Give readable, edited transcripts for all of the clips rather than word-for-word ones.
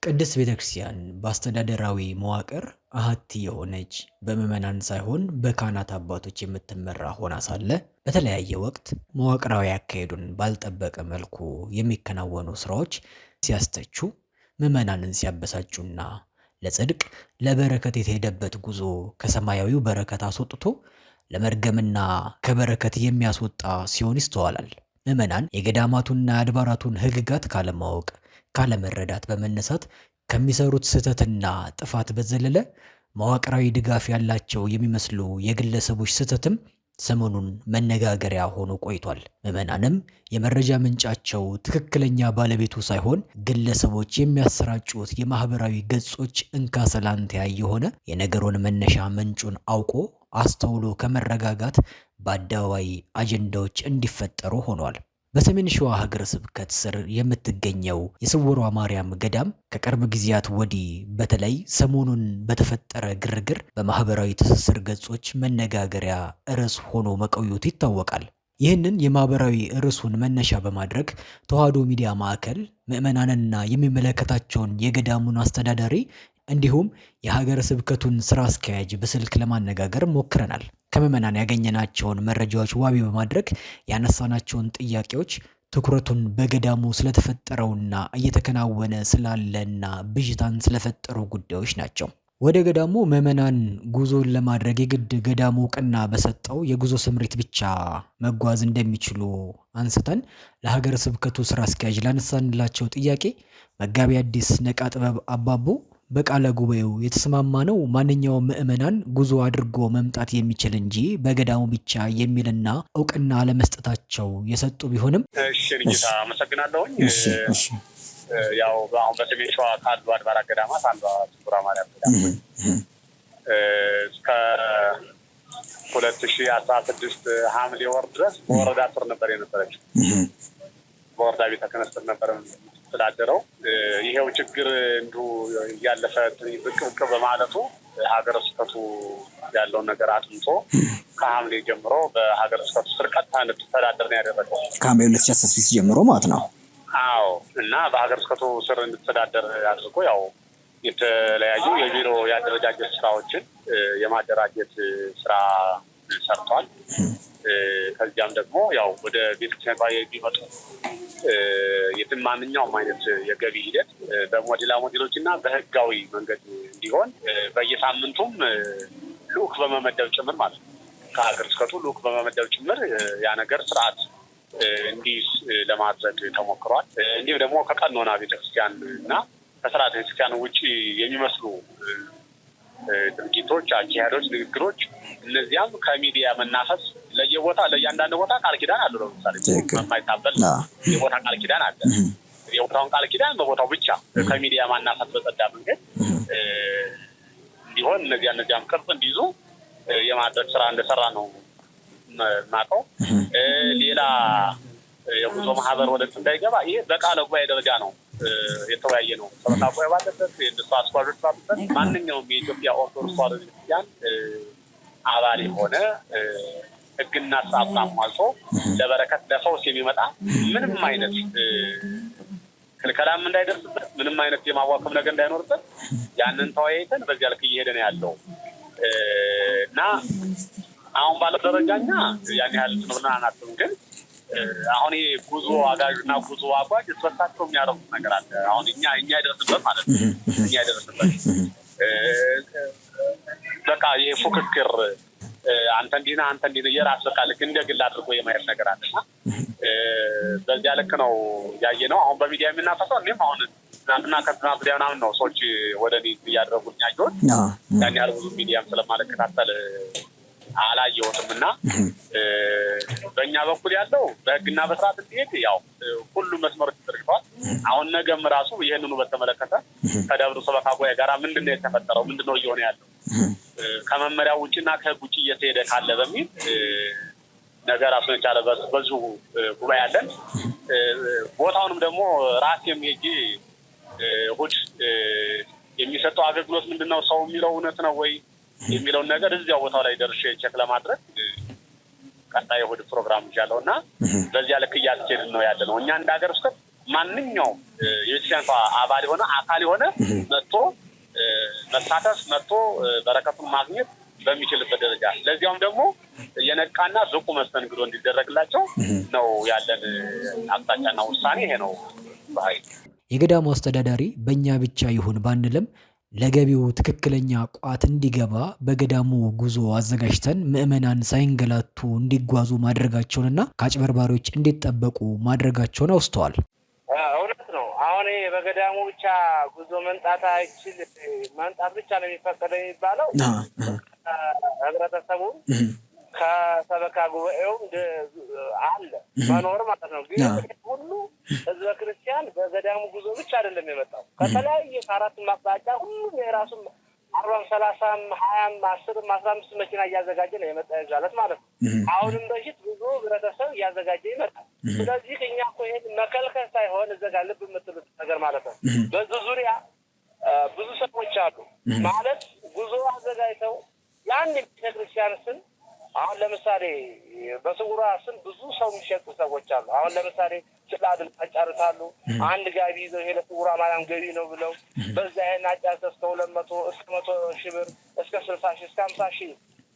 ቅድስት ቤተክርስቲያን በአስተዳደራዊ መዋቅር አሃቲ የሆነች በምዕመናን ሳይሆን በካህናት አባቶች የምትመራ ሆና ሳለ በተለያየ ወቅት መዋቅራዊ አካሄዱን ባልጠበቀ መልኩ የሚከናወኑ ስራዎች ሲያስተቹ፣ ምዕመናንን ሲያበሳጩና ለጽድቅ ለበረከት የተሄደበት ጉዞ ከሰማያዊው በረከት አስወጥቶ ለመርገምና ከበረከት የሚያስወጣ ሲሆን ይስተዋላል። ምዕመናን የገዳማቱንና የአድባራቱን ሕግጋት ካለማወቅ ካለመረዳት በመነሳት ከሚሰሩት ስህተትና ጥፋት በዘለለ መዋቅራዊ ድጋፍ ያላቸው የሚመስሉ የግለሰቦች ስህተትም ሰሞኑን መነጋገሪያ ሆኖ ቆይቷል። ምዕመናንም የመረጃ ምንጫቸው ትክክለኛ ባለቤቱ ሳይሆን ግለሰቦች የሚያሰራጩት የማህበራዊ ገጾች እንካ ሰላንቲያ የሆነ የነገሩን መነሻ ምንጩን አውቆ አስተውሎ ከመረጋጋት በአደባባይ አጀንዳዎች እንዲፈጠሩ ሆኗል። በሰሜን ሸዋ ሀገረ ስብከት ስር የምትገኘው የስውሯ ማርያም ገዳም ከቅርብ ጊዜያት ወዲህ በተለይ ሰሞኑን በተፈጠረ ግርግር በማህበራዊ ትስስር ገጾች መነጋገሪያ ርዕስ ሆኖ መቆየቱ ይታወቃል። ይህንን የማህበራዊ ርዕሱን መነሻ በማድረግ ተዋሕዶ ሚዲያ ማዕከል ምዕመናንና የሚመለከታቸውን የገዳሙን አስተዳዳሪ እንዲሁም የሀገረ ስብከቱን ስራ አስኪያጅ በስልክ ለማነጋገር ሞክረናል። ከምዕመናን ያገኘናቸውን መረጃዎች ዋቢ በማድረግ ያነሳናቸውን ጥያቄዎች ትኩረቱን በገዳሙ ስለተፈጠረውና እየተከናወነ ስላለና ብዥታን ስለፈጠሩ ጉዳዮች ናቸው። ወደ ገዳሙ ምዕመናን ጉዞን ለማድረግ የግድ ገዳሙ እውቅና በሰጠው የጉዞ ስምሪት ብቻ መጓዝ እንደሚችሉ አንስተን ለሀገረ ስብከቱ ስራ አስኪያጅ ላነሳንላቸው ጥያቄ መጋቢ አዲስ ነቃ ጥበብ አባቦ በቃለ ጉባኤው የተስማማ ነው ማንኛውም ምዕመናን ጉዞ አድርጎ መምጣት የሚችል እንጂ በገዳሙ ብቻ የሚልና እውቅና ለመስጠታቸው የሰጡ ቢሆንም እሺ ልጅታ አመሰግናለሁኝ። ያው አሁን በሰሜን ሸዋ ካሉ አድባራት ገዳማት አንዷ ስውሯ ማርያም ገዳም እስከ 2016 ሐምሌ ወር ድረስ በወረዳ ስር ነበር የነበረችው። በወረዳ ቤተ ክህነት ስር ነበር ተዳደረው። ይሄው ችግር እንዲሁ ያለፈ ብቅ በማለቱ ሀገረ ስብከቱ ያለውን ነገር አጥንቶ ከሐምሌ ጀምሮ በሀገረ ስብከቱ ስር ቀጥታ እንድትተዳደር ነው ያደረገው። ከሐምሌ 2016 ጀምሮ ማለት ነው። አዎ። እና በሀገረ ስብከቱ ስር እንድትተዳደር አድርጎ ያው የተለያዩ የቢሮ የአደረጃጀት ስራዎችን የማደራጀት ስራ ሰርቷል። ከዚያም ደግሞ ያው ወደ ቤተክርስቲያን የሚመጡ ማንኛውም አይነት የገቢ ሂደት በሞዴሎች እና በህጋዊ መንገድ እንዲሆን በየሳምንቱም ልኡክ በመመደብ ጭምር ማለት ነው። ከሀገረ ስብከቱ ልኡክ በመመደብ ጭምር ያ ነገር ስርዓት እንዲይዝ ለማድረግ ተሞክሯል። እንዲሁም ደግሞ ከቀኖና ቤተክርስቲያን እና ከስርዓተ ቤተክርስቲያን ውጭ የሚመስሉ ድርጊቶች፣ አካሄዶች፣ ንግግሮች እነዚያም ከሚዲያ መናፈስ ለእያንዳንዱ ቦታ ቃል ኪዳን አለ። ለምሳሌ የማይታበል የቦታ ቃል ኪዳን አለ። የቦታውን ቃል ኪዳን በቦታው ብቻ ከሚዲያ ማናፈስ በጸዳ መንገድ እንዲሆን እነዚያም ቅርጽ እንዲይዙ የማድረግ ስራ እንደሰራ ነው ማቀው። ሌላ የጉዞ ማህበር ወደት እንዳይገባ ይሄ በቃለ ጉባኤ ደረጃ ነው የተወያየ ነው። ሰበካ ጉባኤ ባለበት የእነሱ አስኳሎች ባሉበት ማንኛውም የኢትዮጵያ ኦርቶዶክስ ተዋሕዶ ቤተክርስቲያን አባል የሆነ ሕግና ስርዓቱን አሟልቶ ለበረከት ለፈውስ የሚመጣ ምንም አይነት ክልከላም እንዳይደርስበት ምንም አይነት የማዋከብ ነገር እንዳይኖርበት ያንን ተወያይተን በዚያ ልክ እየሄደ ነው ያለው እና አሁን ባለው ደረጃኛ ያን ያህል ስለሆነ አናስብም። ግን አሁን ይሄ ጉዞ አጋዥና ጉዞ አጓዥ ተወሳቸው የሚያደርጉት ነገር አለ። አሁን እኛ ይደርስበት ማለት ነው። እኛ ይደርስበት በቃ ይሄ ፉክክር አንተ እንዲና የራስ በቃ ልክ እንደግል አድርጎ የማየት ነገር አለና በዚያ ልክ ነው ያየነው። አሁን በሚዲያ የምናፈሰው እኔም አሁን ትናንትና ከትናንት ወዲያ ምናምን ነው ሰዎች ወደ እኔ እያደረጉኝ ያየሁት። ያን ያህል ብዙ ሚዲያም ስለማልከታተል አላየሁትም እና በእኛ በኩል ያለው በህግና በስርዓት እንዲሄድ ያው ሁሉም መስመሮች ተዘርግተዋል። አሁን ነገም ራሱ ይሄንኑ በተመለከተ ከደብሩ ሰበካ ጉባኤ ጋር ምንድነው የተፈጠረው ምንድነው እየሆነ ያለው ከመመሪያው ውጭና ከህግ ውጭ እየተሄደ ካለ በሚል ነገር ራሱን የቻለ በዚሁ ጉባኤ አለን። ቦታውንም ደግሞ ራሴም ሄጄ እሑድ የሚሰጠው አገልግሎት ምንድነው ሰው የሚለው እውነት ነው ወይ የሚለውን ነገር እዚያው ቦታው ላይ ደርሼ ቼክ ለማድረግ ቀጣይ እሑድ ፕሮግራም ይዣለሁና በዚያ ልክ እያስኬድን ነው ያለነው። እኛ እንደ ሀገረ ስብከት ማንኛውም የቤተክርስቲያኗ አባል የሆነ አካል የሆነ መጥቶ መሳተፍ መጥቶ በረከቱን ማግኘት በሚችልበት ደረጃ ለዚያውም ደግሞ የነቃና ብቁ መስተንግዶ እንዲደረግላቸው ነው ያለን አቅጣጫና ውሳኔ ይሄ ነው። የገዳሙ አስተዳዳሪ በእኛ ብቻ ይሁን ባንልም ለገቢው ትክክለኛ ቋት እንዲገባ በገዳሙ ጉዞ አዘጋጅተን ምዕመናን ሳይንገላቱ እንዲጓዙ ማድረጋቸውንና ከአጭበርባሪዎች እንዲጠበቁ ማድረጋቸውን አውስተዋል። እውነት ነው። አሁን በገዳሙ ብቻ ጉዞ መንጣት አይችል መንጣት ብቻ ነው የሚፈቀደው የሚባለው ህብረተሰቡ ከሰበካ ጉባኤው አለ መኖር ማለት ነው። ግን ሁሉ ህዝበ ክርስቲያን በገዳሙ ጉዞ ብቻ አይደለም የመጣው ከተለያየ ከአራት ማቅጣጫ ሁሉም የራሱ 40 30 20 10 15 መኪና እያዘጋጀ ነው የመጣ ይዛለት ማለት ነው። አሁንም በፊት ብዙ ህብረተሰብ እያዘጋጀ ይመጣል። ስለዚህ እኛ እኮ ይሄን መከልከል ሳይሆን እዛ ጋር ልብ የምትሉት ነገር ማለት ነው። በዚህ ዙሪያ ብዙ ሰዎች አሉ ማለት ጉዞ አዘጋጅተው ያን ቤተክርስቲያን ስም አሁን ለምሳሌ በስውራ ስም ብዙ ሰው የሚሸጡ ሰዎች አሉ። አሁን ለምሳሌ ጭላድል አጫርታሉ አንድ ጋቢ ይዘው ይሄ ለስውራ ማርያም ገቢ ነው ብለው በዛ ይሄን አጫርተው እስከ 200 እስከ 100 ሺህ ብር እስከ 60 ሺህ እስከ 50 ሺህ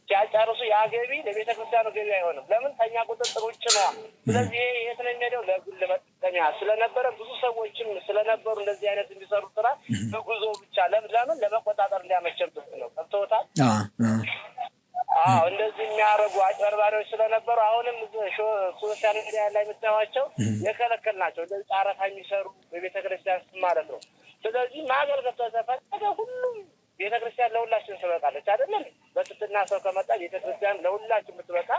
ሲያጫርሱ ያ ገቢ ለቤተክርስቲያኑ ገቢ አይሆንም። ለምን ከኛ ቁጥጥር ውጭ ነው። ስለዚህ ይሄ ስለሚሄደው ለግል መጠቀሚያ ስለነበረ ብዙ ሰዎችም ስለነበሩ እንደዚህ አይነት እንዲሰሩ ስራ በጉዞ ብቻ ለምን ለመቆጣጠር እንዲያመቸብት ነው። ቀጥቶታል። እንደዚህ የሚያረጉ አጭበርባሪዎች ስለነበሩ አሁንም ሶሻል ሚዲያ ላይ የምታዩዋቸው የከለከልናቸው እንደዚህ ጫረታ የሚሰሩ በቤተክርስቲያን ስም ማለት ነው። ስለዚህ ማገልገል ተፈቀደ ሁሉም ቤተክርስቲያን ለሁላችን ትበቃለች አይደለም። በትትና ሰው ከመጣ ቤተክርስቲያን ለሁላችን የምትበቃ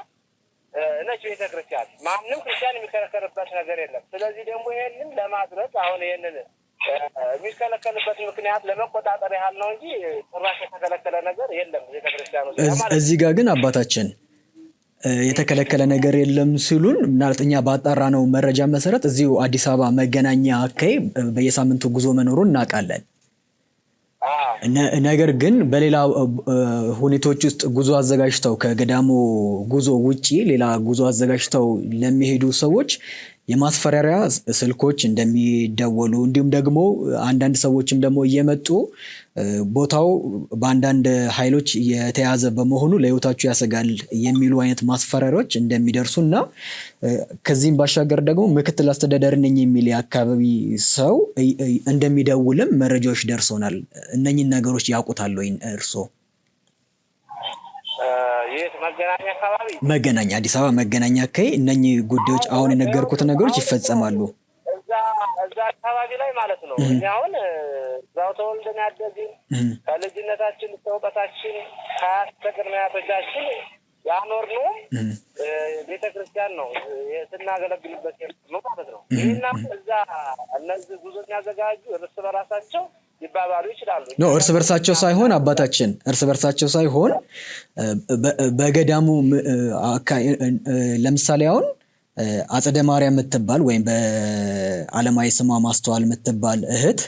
ነች ቤተክርስቲያን። ማንም ክርስቲያን የሚከለከልበት ነገር የለም። ስለዚህ ደግሞ ይሄንን ለማድረግ አሁን ይሄንን የሚከለከልበት ምክንያት ለመቆጣጠር ያህል ነው እንጂ ጭራሽ የተከለከለ ነገር የለም ቤተክርስቲያኑ። እዚህ ጋር ግን አባታችን የተከለከለ ነገር የለም ሲሉን ምናልባት እኛ ባጣራነው መረጃ መሰረት እዚሁ አዲስ አበባ መገናኛ አካባቢ በየሳምንቱ ጉዞ መኖሩን እናውቃለን። ነገር ግን በሌላ ሁኔታዎች ውስጥ ጉዞ አዘጋጅተው ከገዳሙ ጉዞ ውጪ ሌላ ጉዞ አዘጋጅተው ለሚሄዱ ሰዎች የማስፈራሪያ ስልኮች እንደሚደወሉ እንዲሁም ደግሞ አንዳንድ ሰዎችም ደግሞ እየመጡ ቦታው በአንዳንድ ኃይሎች የተያዘ በመሆኑ ለህይወታቸው ያሰጋል የሚሉ አይነት ማስፈራሪያዎች እንደሚደርሱና ከዚህም ባሻገር ደግሞ ምክትል አስተዳዳሪ ነኝ የሚል የአካባቢ ሰው እንደሚደውልም መረጃዎች ደርሶናል። እነኚህን ነገሮች ያውቁታል ወይ እርስዎ? የት መገናኛ አካባቢ? መገናኛ አዲስ አበባ መገናኛ አካባቢ እነኚህ ጉዳዮች አሁን የነገርኩት ነገሮች ይፈጸማሉ። እዛ አካባቢ ላይ ማለት ነው። እኛ አሁን እዛው ተወልደን ያደግን ከልጅነታችን እስከ እውቀታችን ከቅድመ አያቶቻችን ያኖርነው ቤተክርስቲያን ነው ስናገለግልበት ነው ማለት ነው። ይሄና እዛ እነዚህ ጉዞ የሚያዘጋጁ እርስ በራሳቸው ሊባባሉ ይችላሉ። ነው እርስ በርሳቸው ሳይሆን አባታችን እርስ በርሳቸው ሳይሆን በገዳሙ ለምሳሌ አሁን አጸደ ማርያም የምትባል ወይም በዓለማዊ ስሟ ማስተዋል የምትባል እህት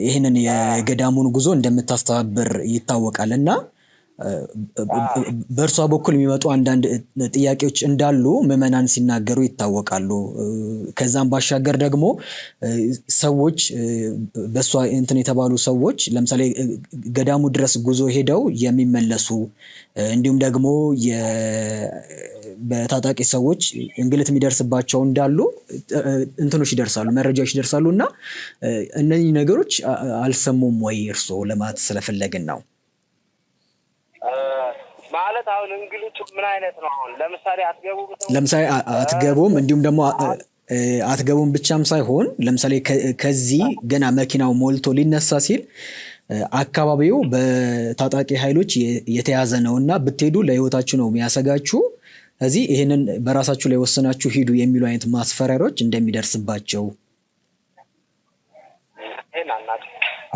ይህንን የገዳሙን ጉዞ እንደምታስተባብር ይታወቃልና በእርሷ በኩል የሚመጡ አንዳንድ ጥያቄዎች እንዳሉ ምዕመናን ሲናገሩ ይታወቃሉ። ከዛም ባሻገር ደግሞ ሰዎች በእሷ እንትን የተባሉ ሰዎች ለምሳሌ ገዳሙ ድረስ ጉዞ ሄደው የሚመለሱ እንዲሁም ደግሞ በታጣቂ ሰዎች እንግልት የሚደርስባቸው እንዳሉ እንትኖች ይደርሳሉ፣ መረጃዎች ይደርሳሉ። እና እነዚህ ነገሮች አልሰሙም ወይ እርስዎ ለማለት ስለፈለግን ነው። ማለት አሁን እንግልቱ ምን አይነት ነው? አሁን ለምሳሌ አትገቡም እንዲሁም ደግሞ አትገቡም ብቻም ሳይሆን ለምሳሌ ከዚህ ገና መኪናው ሞልቶ ሊነሳ ሲል አካባቢው በታጣቂ ኃይሎች የተያዘ ነውና ብትሄዱ ለህይወታችሁ ነው የሚያሰጋችሁ፣ እዚህ ይሄንን በራሳችሁ ላይ ወሰናችሁ ሂዱ የሚሉ አይነት ማስፈራሪያዎች እንደሚደርስባቸው።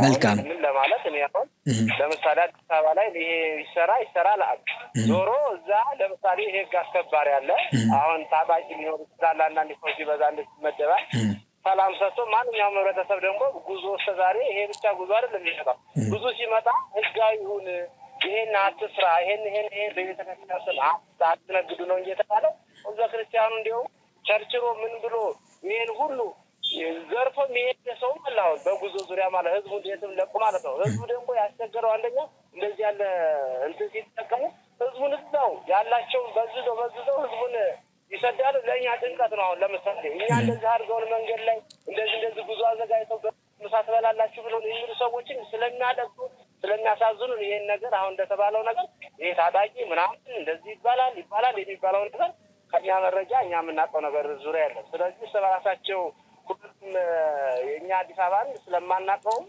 መልካም ምን ለማለት እኔ አሁን ለምሳሌ አዲስ አበባ ላይ ይሄ ይሰራል ዞሮ እዛ ለምሳሌ ይሄ ህግ አስከባሪ አለ። አሁን ታጣቂ ሊኖር ይችላል፣ አንዳንድ ሰው ሲበዛ እንደሚመደባል ሰላም ሰጥቶ ማንኛውም ህብረተሰብ ደግሞ ጉዞ እስከዛሬ ይሄ ብቻ ጉዞ አይደለም የሚመጣው። ብዙ ሲመጣ ህጋዊ ይሁን ይሄን አትስራ ይሄን በቤተክርስቲያን ስም አትነግዱ ነው እንጂ የተባለው። እዛ ክርስቲያኑ እንዲያው ቸርችሮ ምን ብሎ ይሄን ሁሉ ዘርፎ የሚሄድ ሰው አላው በጉዞ ዙሪያ ማለት ህዝቡ እንዴትም ለቁ ማለት ነው። ህዝቡ ደግሞ ያስቸገረው አንደኛ እንደዚህ ያለ እንትን ሲጠቀሙ ህዝቡን እዛው ያላቸውን በዝዘው ህዝቡን ይሰዳሉ። ለእኛ ጭንቀት ነው። አሁን ለምሳሌ እኛ እንደዚህ አድርገውን መንገድ ላይ እንደዚህ ጉዞ አዘጋጅተው ምሳ ትበላላችሁ ብለው የሚሉ ሰዎችን ስለሚያደርጉ ስለሚያሳዝኑን ይሄን ነገር አሁን እንደተባለው ነገር ይሄ ታጣቂ ምናምን እንደዚህ ይባላል የሚባለው ነገር ከኛ መረጃ እኛ የምናውቀው ነገር ዙሪያ ያለ። ስለዚህ ስለራሳቸው ሁሉም የኛ አዲስ አበባን ስለማናውቀውም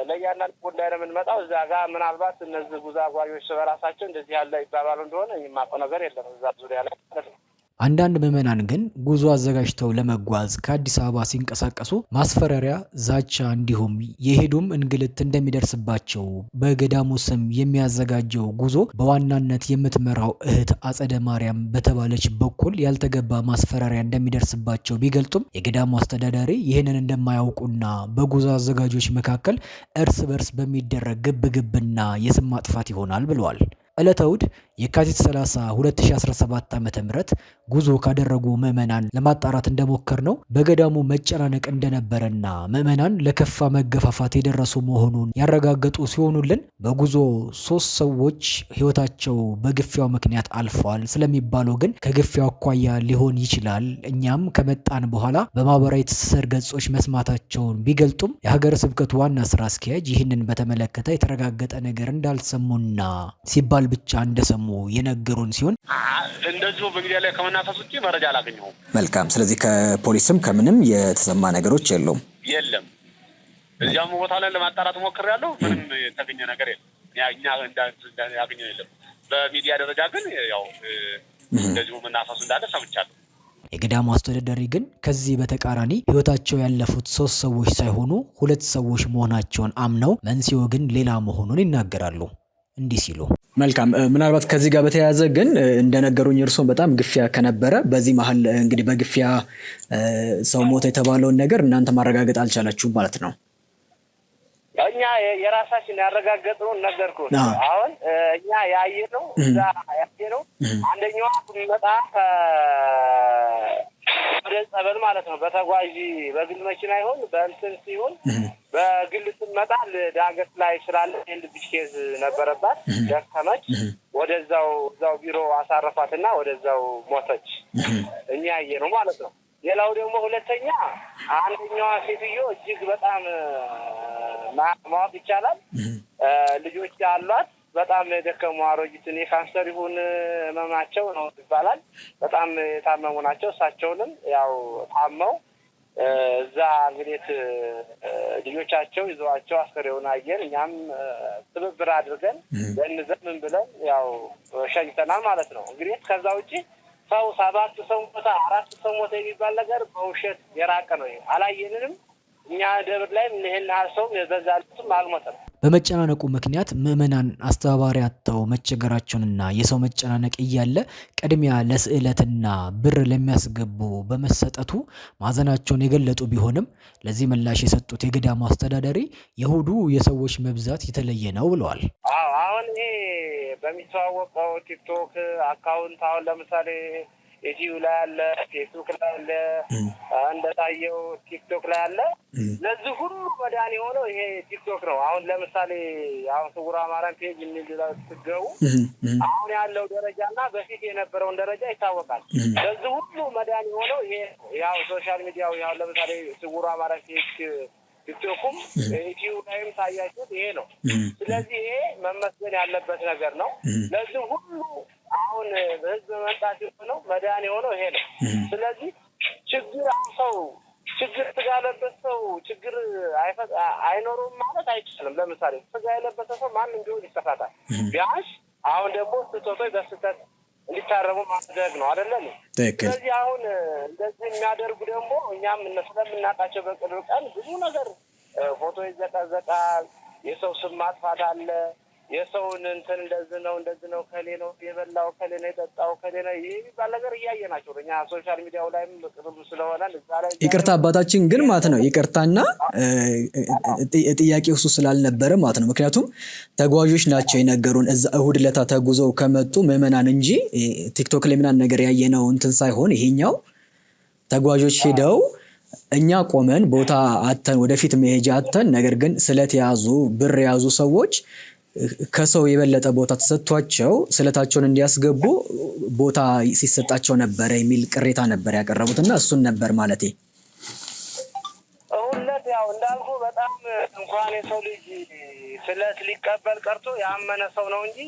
ለያንዳንዱ ጉዳይ ነው የምንመጣው። እዛ ጋር ምናልባት እነዚህ ጉዞ አጓዦች ስለራሳቸው እንደዚህ ያለ ይባባሉ እንደሆነ የማውቀው ነገር የለም እዛ ዙሪያ ላይ ማለት ነው። አንዳንድ ምዕመናን ግን ጉዞ አዘጋጅተው ለመጓዝ ከአዲስ አበባ ሲንቀሳቀሱ ማስፈራሪያ፣ ዛቻ እንዲሁም የሄዱም እንግልት እንደሚደርስባቸው በገዳሙ ስም የሚያዘጋጀው ጉዞ በዋናነት የምትመራው እህት አጸደ ማርያም በተባለች በኩል ያልተገባ ማስፈራሪያ እንደሚደርስባቸው ቢገልጡም የገዳሙ አስተዳዳሪ ይህንን እንደማያውቁና በጉዞ አዘጋጆች መካከል እርስ በርስ በሚደረግ ግብግብና የስም ማጥፋት ይሆናል ብለዋል። ዕለተ እሁድ የካቲት 30 2017 ዓ.ም ጉዞ ካደረጉ ምዕመናን ለማጣራት እንደሞከር ነው በገዳሙ መጨናነቅ እንደነበረና ምዕመናን ለከፋ መገፋፋት የደረሱ መሆኑን ያረጋገጡ ሲሆኑልን በጉዞ 3 ሰዎች ሕይወታቸው በግፊያው ምክንያት አልፏል ስለሚባለው ግን ከግፊያው አኳያ ሊሆን ይችላል እኛም ከመጣን በኋላ በማህበራዊ ትስስር ገጾች መስማታቸውን ቢገልጡም የሀገረ ስብከቱ ዋና ስራ አስኪያጅ ይህንን በተመለከተ የተረጋገጠ ነገር እንዳልሰሙና ሲባል ብቻ እንደሰሙ የነገሩን ሲሆን እንደዚሁ በሚዲያ ላይ ከመናፈስ ውጪ መረጃ አላገኘሁም። መልካም። ስለዚህ ከፖሊስም ከምንም የተሰማ ነገሮች የሉም። እዚያም ቦታ ላይ ለማጣራት ሞክሬያለሁ። ምንም የተገኘ ነገር የለም። እኛ ያገኘው የለም። በሚዲያ ደረጃ ግን ያው እንደዚሁ መናፈሱ እንዳለ ሰምቻለሁ። የገዳሙ አስተዳዳሪ ግን ከዚህ በተቃራኒ ሕይወታቸው ያለፉት 3 ሰዎች ሳይሆኑ 2 ሰዎች መሆናቸውን አምነው መንስኤው ግን ሌላ መሆኑን ይናገራሉ። እንዲህ ሲሉ መልካም። ምናልባት ከዚህ ጋር በተያያዘ ግን እንደነገሩኝ እርሶን በጣም ግፊያ ከነበረ በዚህ መሀል እንግዲህ በግፊያ ሰው ሞተ የተባለውን ነገር እናንተ ማረጋገጥ አልቻላችሁም ማለት ነው? እኛ የራሳችን ያረጋገጥነውን ነገርኩህ። አሁን እኛ ያየነው አንደኛዋ ስትመጣ ወደ ጸበል ማለት ነው በተጓዥ በግል መኪና ይሁን በእንትን ሲሆን በግል ስትመጣ ዳገት ላይ ስላለ የልብ ኬዝ ነበረባት፣ ደከመች። ወደዛው ቢሮ አሳረፋትና ወደዛው ሞተች። እኛ ያየነው ማለት ነው። ሌላው ደግሞ ሁለተኛ አንደኛዋ ሴትዮ እጅግ በጣም ማወቅ ይቻላል ልጆች አሏት። በጣም የደከሙ አሮጊትን የካንሰር ይሁን ህመማቸው ነው ይባላል። በጣም የታመሙ ናቸው። እሳቸውንም ያው ታመው እዛ እንግዲህ ልጆቻቸው ይዘዋቸው አስከሬውን አየን። እኛም ትብብር አድርገን ለእንዘምን ብለን ያው ሸኝተናል ማለት ነው። እንግዲህ ከዛ ውጪ ሰው 7 ሰው ሞተ 4 ሰው ሞተ የሚባል ነገር በውሸት የራቀ ነው። አላየንንም። እኛ ደብር ላይ ይሄን ሰው በዛልቱም አልሞተም። በመጨናነቁ ምክንያት ምዕመናን አስተባባሪ አጥተው መቸገራቸውንና የሰው መጨናነቅ እያለ ቅድሚያ ለስዕለትና ብር ለሚያስገቡ በመሰጠቱ ማዘናቸውን የገለጡ ቢሆንም ለዚህ ምላሽ የሰጡት የገዳሙ አስተዳዳሪ የእሁዱ የሰዎች መብዛት የተለየ ነው ብለዋል። አሁን ይሄ በሚተዋወቀው ቲክቶክ አካውንት አሁን ለምሳሌ ዩቲዩብ ላይ አለ፣ ፌስቡክ ላይ አለ፣ እንደታየው ቲክቶክ ላይ አለ። ለዚህ ሁሉ መዳን የሆነው ይሄ ቲክቶክ ነው። አሁን ለምሳሌ አሁን ስውሯ ማርያም ፔጅ ስትገቡ አሁን ያለው ደረጃና በፊት የነበረውን ደረጃ ይታወቃል። ለዚህ ሁሉ መዳን የሆነው ይሄ ያው ሶሻል ሚዲያው ያው ለምሳሌ ስውሯ ማርያም ፔጅ ቲክቶኩም ዩቲዩብ ላይም ታያችሁት ይሄ ነው። ስለዚህ ይሄ መመስገን ያለበት ነገር ነው። ለዚህ ሁሉ አሁን በህዝብ መምጣት የሆነው መዳን የሆነው ይሄ ነው። ስለዚህ ችግር ሰው ችግር ስጋ ያለበት ሰው ችግር አይኖርም ማለት አይቻልም። ለምሳሌ ስጋ ያለበት ሰው ማንም ቢሆን ይሳሳታል። ቢያንስ አሁን ደግሞ ስህተቶች በስህተት እንዲታረሙ ማድረግ ነው አይደለም? ስለዚህ አሁን እንደዚህ የሚያደርጉ ደግሞ እኛም ስለምናውቃቸው በቅርብ ቀን ብዙ ነገር ፎቶ ይዘቀዘቃል፣ የሰው ስም ማጥፋት አለ፣ የሰውን እንትን እንደዚህ ነው ከሌ ነው የበላው ከሌ ነው የጠጣው ከሌ ነው ይሄ የሚባል ነገር እያየናቸው እኛ ሶሻል ሚዲያው ላይም ቅርብ ስለሆነ እዛ ላይ ይቅርታ አባታችን ግን ማለት ነው ይቅርታና ጥያቄው እሱ ስላልነበረ ማለት ነው። ምክንያቱም ተጓዦች ናቸው የነገሩን እዛ እሁድ ዕለት ተጉዘው ከመጡ ምዕመናን እንጂ ቲክቶክ ላይ ምናምን ነገር ያየነው እንትን ሳይሆን ይሄኛው ተጓዦች ሄደው እኛ ቆመን ቦታ አተን ወደፊት መሄጃ አተን፣ ነገር ግን ስለተያዙ ብር የያዙ ሰዎች ከሰው የበለጠ ቦታ ተሰጥቷቸው ስለታቸውን እንዲያስገቡ ቦታ ሲሰጣቸው ነበር የሚል ቅሬታ ነበር ያቀረቡትና እሱን ነበር ማለቴ። ሁለት ያው እንዳልኩ በጣም እንኳን የሰው ልጅ ስለት ሊቀበል ቀርቶ ያመነ ሰው ነው እንጂ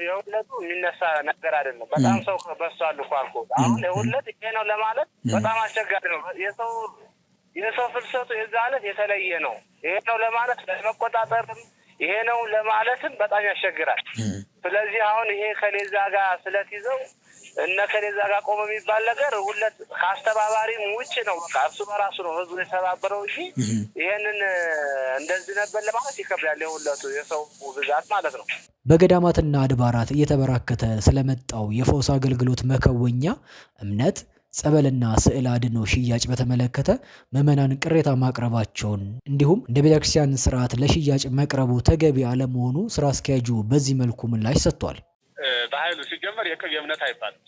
የሁለቱ የሚነሳ ነገር አይደለም። በጣም ሰው በሷል እኮ አልኩ። አሁን የሁለት ይሄ ነው ለማለት በጣም አስቸጋሪ ነው። የሰው ፍልሰቱ የዛ አይነት የተለየ ነው። ይሄ ነው ለማለት ለመቆጣጠርም ይሄ ነው ለማለትም በጣም ያስቸግራል። ስለዚህ አሁን ይሄ ከሌዛ ጋር ስለት ይዘው እነ ከሌዛ ጋር ቆመ የሚባል ነገር ሁለት ከአስተባባሪም ውጭ ነው። በቃ እሱ በራሱ ነው ህዝቡ የተባበረው እንጂ ይሄንን እንደዚህ ነበር ለማለት ይከብዳል። የሁለቱ የሰው ብዛት ማለት ነው። በገዳማትና አድባራት እየተበራከተ ስለመጣው የፈውስ አገልግሎት መከወኛ እምነት፣ ጸበልና ስዕል አድኖ ሽያጭ በተመለከተ ምዕመናን ቅሬታ ማቅረባቸውን እንዲሁም እንደ ቤተክርስቲያን ስርዓት ለሽያጭ መቅረቡ ተገቢ አለመሆኑ ስራ አስኪያጁ በዚህ መልኩ ምላሽ ሰጥቷል። በኃይሉ ሲጀመር የቅቤ እምነት አይባልም።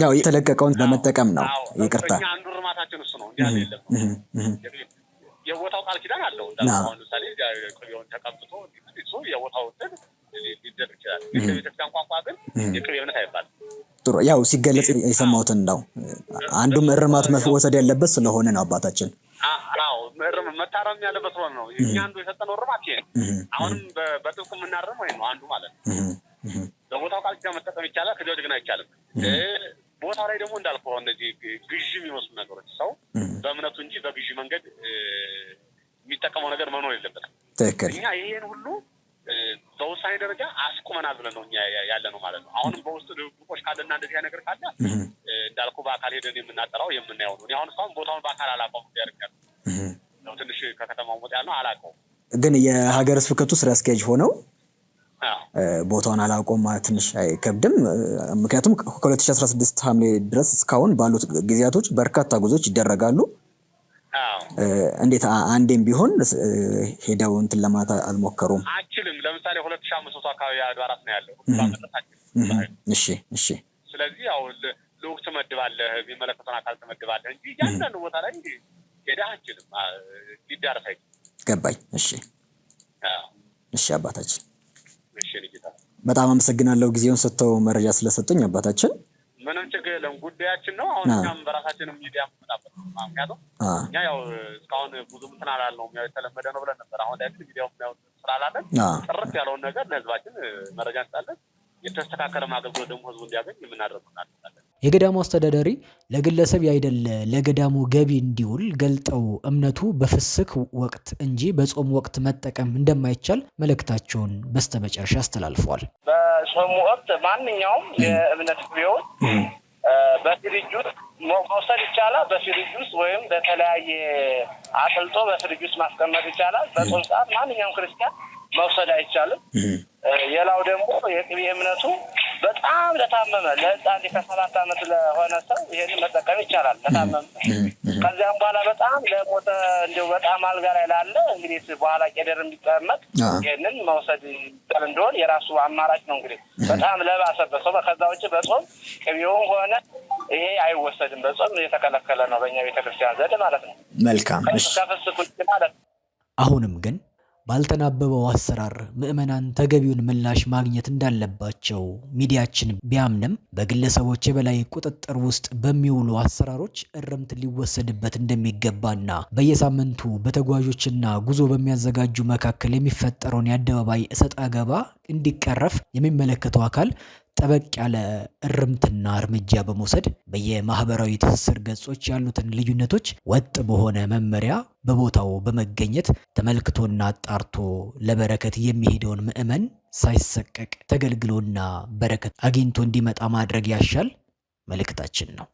ያው የተለቀቀውን በመጠቀም ነው። ይቅርታ እኛ አንዱ ርማታችን እሱ ነው እንጂ አይደለም። የቦታው ቃል ኪዳን አለው። አሁን ለምሳሌ ቅቤውን ተቀብቶ እሱ የቦታው እንትን ሊደረግ ይችላል። የቤተክርስቲያን ቋንቋ ግን የቅቤ እምነት አይባልም። ጥሩ፣ ያው ሲገለጽ የሰማሁትን ነው። አንዱም እርማት መወሰድ ያለበት ስለሆነ ነው አባታችን። አዎ መታረም ያለበት ስለሆነ ነው። እኛ አንዱ የሰጠነው እርማት ይሄ አሁንም በጥብቅ የምናርም ወይ ነው አንዱ ማለት ነው። በቦታው ቃል ኪዳን መጠቀም ይቻላል፣ ከዚያ ግን አይቻልም። ቦታው ላይ ደግሞ እንዳልኩህ እነዚህ ግዢ የሚመስሉ ነገሮች ሰው በእምነቱ እንጂ በግዢ መንገድ የሚጠቀመው ነገር መኖር የለበትም። ትክክል። እኛ ይሄን ሁሉ በውሳኔ ደረጃ አስቁመናል ብለን ነው እኛ ያለ ነው ማለት ነው። አሁንም በውስጥ ድብቆች ካለና እንደዚህ ነገር ካለ እንዳልኩህ በአካል ሄደን የምናጠራው የምናየው ነው። አሁን እስካሁን ቦታውን በአካል አላውቀውም። ያርጋል ነው ትንሽ ከከተማው ወጣ ያለው አላውቀውም። ግን የሀገረ ስብከቱ ስራ አስኪያጅ ሆነው ቦታውን አላውቀውም ማለት ትንሽ አይከብድም? ምክንያቱም ከ2016 ሐምሌ ድረስ እስካሁን ባሉት ጊዜያቶች በርካታ ጉዞች ይደረጋሉ። እንዴት አንዴም ቢሆን ሄደው እንትን ለማለት አልሞከሩም? አችልም። ለምሳሌ 2500 አካባቢ አድባራት ነው ያለው። እሺ። ስለዚህ ያው ለወቅት ተመድባለህ፣ የሚመለከተውን አካል ተመድባለህ እንጂ ያንዳንዱ ቦታ ላይ ሄደህ አችልም ሊዳረስ አይችልም። ገባኝ። እሺ አባታችን በጣም አመሰግናለሁ ጊዜውን ሰጥተው መረጃ ስለሰጡኝ አባታችን። ምንም ችግር የለም፣ ጉዳያችን ነው። አሁን እኛም በራሳችንም ሚዲያ የምንመጣበት ነው። ምክንያቱም እኛ ያው እስካሁን ብዙ እንትን አላልነውም፣ ያው የተለመደ ነው ብለን ነበር። አሁን ላይ ግን ሚዲያው ስላላለን ጥርት ያለውን ነገር ለህዝባችን መረጃ እንሰጣለን። የተስተካከለ አገልግሎት ደግሞ ህዝቡ እንዲያገኝ የምናደርገው እናደርጋለን። የገዳሙ አስተዳዳሪ ለግለሰብ ያይደለ ለገዳሙ ገቢ እንዲውል ገልጠው እምነቱ በፍስክ ወቅት እንጂ በጾም ወቅት መጠቀም እንደማይቻል መልእክታቸውን በስተመጨረሻ አስተላልፈዋል። በጾም ወቅት ማንኛውም የእምነት ቢሆን በፍሪጅ ውስጥ መውሰድ ይቻላል። በፍሪጅ ውስጥ ወይም በተለያየ አጥልጦ በፍሪጅ ውስጥ ማስቀመጥ ይቻላል። በጾም ሰዓት ማንኛውም ክርስቲያን መውሰድ አይቻልም። የላው ደግሞ የቅቤ እምነቱ በጣም ለታመመ ለህፃን ከ7 ዓመት ለሆነ ሰው ይሄንን መጠቀም ይቻላል። ለታመመ ከዚያም በኋላ በጣም ለሞተ እንደው በጣም አልጋ ላይ ላለ እንግዲህ በኋላ ቄደር የሚቀመጥ ይሄንን መውሰድ ይቻላል። እንደሆነ የራሱ አማራጭ ነው። እንግዲህ በጣም ለባሰበት ሰው ከዛ ውጭ በጾም ቅቤውም ሆነ ይሄ አይወሰድም። በጾም የተከለከለ ነው በእኛ ቤተክርስቲያን ዘንድ ማለት ነው። መልካም። ከፍስኩ ማለት አሁንም ግን ባልተናበበው አሰራር ምዕመናን ተገቢውን ምላሽ ማግኘት እንዳለባቸው ሚዲያችን ቢያምንም በግለሰቦች የበላይ ቁጥጥር ውስጥ በሚውሉ አሰራሮች እርምት ሊወሰድበት እንደሚገባና በየሳምንቱ በተጓዦችና ጉዞ በሚያዘጋጁ መካከል የሚፈጠረውን የአደባባይ እሰጥ አገባ እንዲቀረፍ የሚመለከተው አካል ጠበቅ ያለ እርምትና እርምጃ በመውሰድ በየማህበራዊ ትስስር ገጾች ያሉትን ልዩነቶች ወጥ በሆነ መመሪያ በቦታው በመገኘት ተመልክቶና አጣርቶ ለበረከት የሚሄደውን ምዕመን ሳይሰቀቅ ተገልግሎና በረከት አግኝቶ እንዲመጣ ማድረግ ያሻል መልእክታችን ነው።